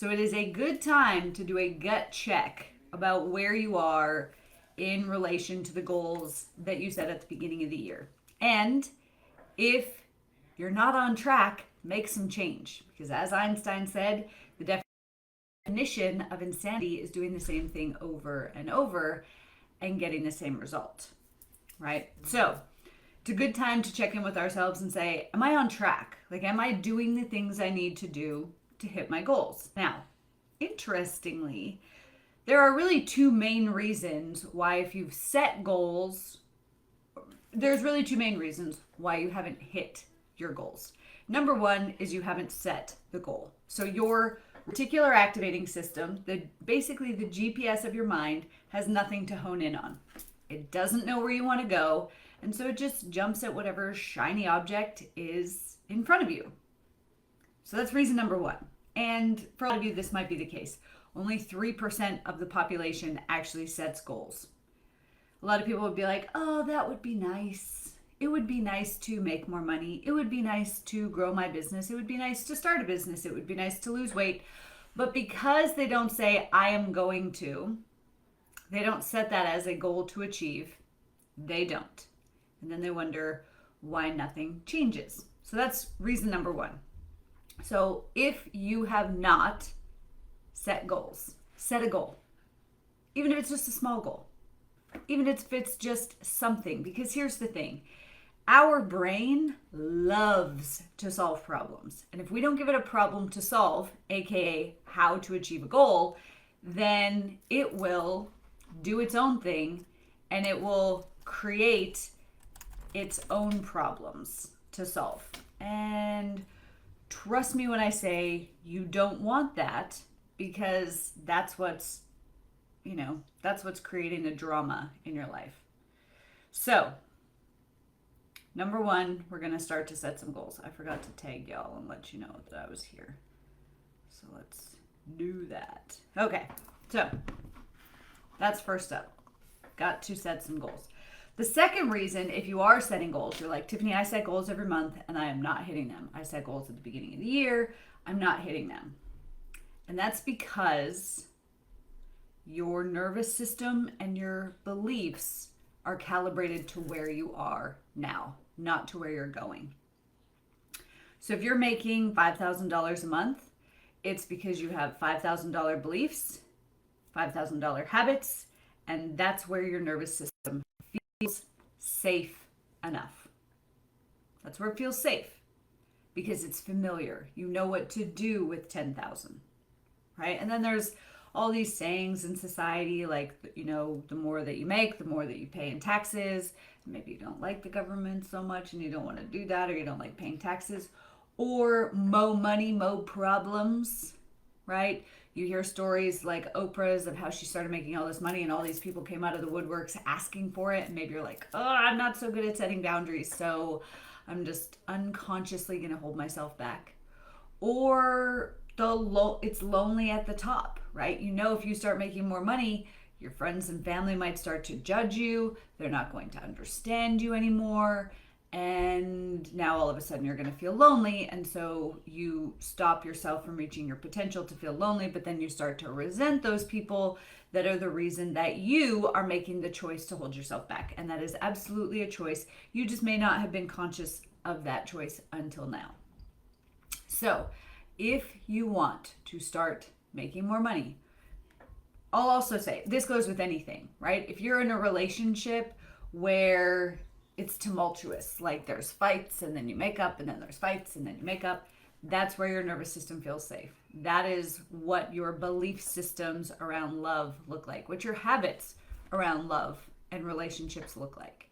So it is a good time to do a gut check about where you are in relation to the goals that you set at the beginning of the year. And if you're not on track, make some change. Because as Einstein said, the definition of insanity is doing the same thing over and over and getting the same result, right? So it's a good time to check in with ourselves and say, am I on track? Like, am I doing the things I need to do to hit my goals? Now, interestingly, there are really two main reasons why, if you've set goals, there's really two main reasons why you haven't hit your goals. Number one is you haven't set the goal. So your reticular activating system, basically the GPS of your mind, has nothing to hone in on. It doesn't know where you want to go, and so it just jumps at whatever shiny object is in front of you. So that's reason number one. And for a lot of you, this might be the case. Only 3% of the population actually sets goals. A lot of people would be like, oh, that would be nice. It would be nice to make more money. It would be nice to grow my business. It would be nice to start a business. It would be nice to lose weight. But because they don't say, I am going to, they don't set that as a goal to achieve, they don't. And then they wonder why nothing changes. So that's reason number one. So if you have not set goals, set a goal, even if it's just a small goal, even if it's just something, because here's the thing. Our brain loves to solve problems. And if we don't give it a problem to solve, aka how to achieve a goal, then it will do its own thing and it will create its own problems to solve. And trust me when I say you don't want that, because that's what's creating the drama in your life. So, number one, we're going to start to set some goals. I forgot to tag y'all and let you know that I was here. So let's do that. Okay, so that's first up. Got to set some goals. The second reason, if you are setting goals, you're like, Tiffany, I set goals every month and I am not hitting them. I set goals at the beginning of the year. I'm not hitting them. And that's because your nervous system and your beliefs are calibrated to where you are now, not to where you're going. So if you're making $5,000 a month, it's because you have $5,000 beliefs, $5,000 habits, and that's where your nervous system feels safe enough. That's where it feels safe because it's familiar. You know what to do with 10,000, right? And then there's all these sayings in society, like, the more that you make, the more that you pay in taxes. Maybe you don't like the government so much and you don't want to do that, or you don't like paying taxes, or mo money, mo problems, right? You hear stories like Oprah's of how she started making all this money and all these people came out of the woodworks asking for it. And maybe you're like, oh, I'm not so good at setting boundaries, so I'm just unconsciously going to hold myself back. Or it's lonely at the top, right? If you start making more money, your friends and family might start to judge you. They're not going to understand you anymore. And now all of a sudden you're going to feel lonely. And so you stop yourself from reaching your potential to feel lonely, but then you start to resent those people that are the reason that you are making the choice to hold yourself back. And that is absolutely a choice. You just may not have been conscious of that choice until now. So if you want to start making more money, I'll also say, this goes with anything, right? If you're in a relationship where it's tumultuous, like there's fights and then you make up and then there's fights and then you make up, that's where your nervous system feels safe. That is what your belief systems around love look like, what your habits around love and relationships look like.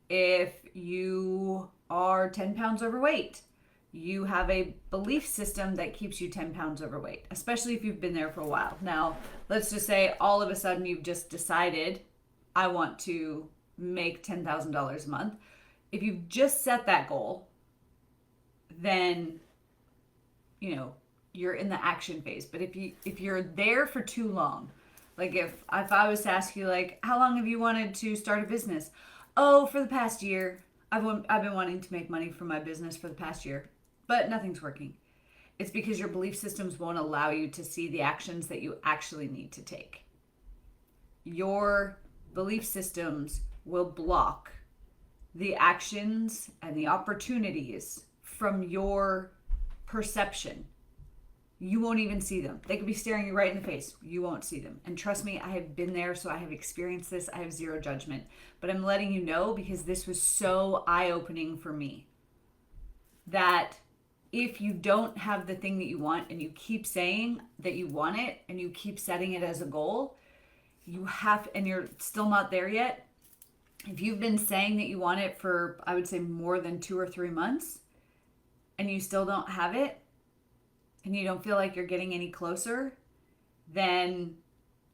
If you are 10 pounds overweight, you have a belief system that keeps you 10 pounds overweight, especially if you've been there for a while. Now, let's just say all of a sudden you've just decided, I want to make $10,000 a month. If you've just set that goal, then, you're in the action phase. But if you're there for too long, like if I was to ask you, like, how long have you wanted to start a business? Oh, for the past year. I've been wanting to make money from my business for the past year, but nothing's working. It's because your belief systems won't allow you to see the actions that you actually need to take. Your belief systems will block the actions and the opportunities from your perception. You won't even see them. They could be staring you right in the face. You won't see them. And trust me, I have been there, so I have experienced this. I have zero judgment. But I'm letting you know because this was so eye-opening for me. That if you don't have the thing that you want and you keep saying that you want it and you keep setting it as a goal, you have, and you're still not there yet. If you've been saying that you want it for, I would say, more than 2 or 3 months and you still don't have it, and you don't feel like you're getting any closer, then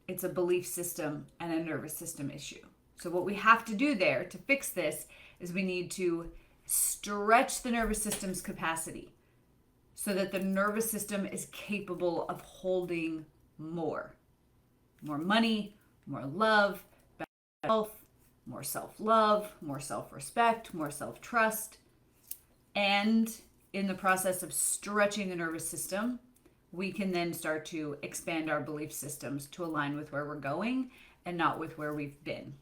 it's a belief system and a nervous system issue. So what we have to do there to fix this is we need to stretch the nervous system's capacity so that the nervous system is capable of holding more. More money, more love, better health, more self-love, more self-respect, more self-trust. And in the process of stretching the nervous system, we can then start to expand our belief systems to align with where we're going and not with where we've been.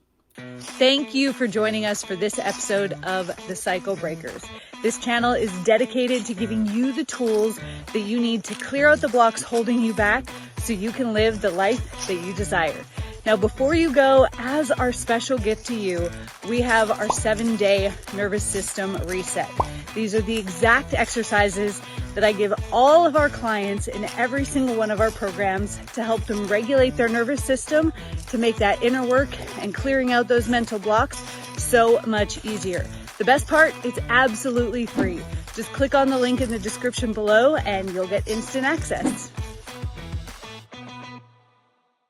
Thank you for joining us for this episode of The Cycle Breakers. This channel is dedicated to giving you the tools that you need to clear out the blocks holding you back so you can live the life that you desire. Now, before you go, as our special gift to you, we have our 7-day nervous system reset. These are the exact exercises that I give all of our clients in every single one of our programs to help them regulate their nervous system, to make that inner work and clearing out those mental blocks so much easier. The best part, it's absolutely free. Just click on the link in the description below and you'll get instant access.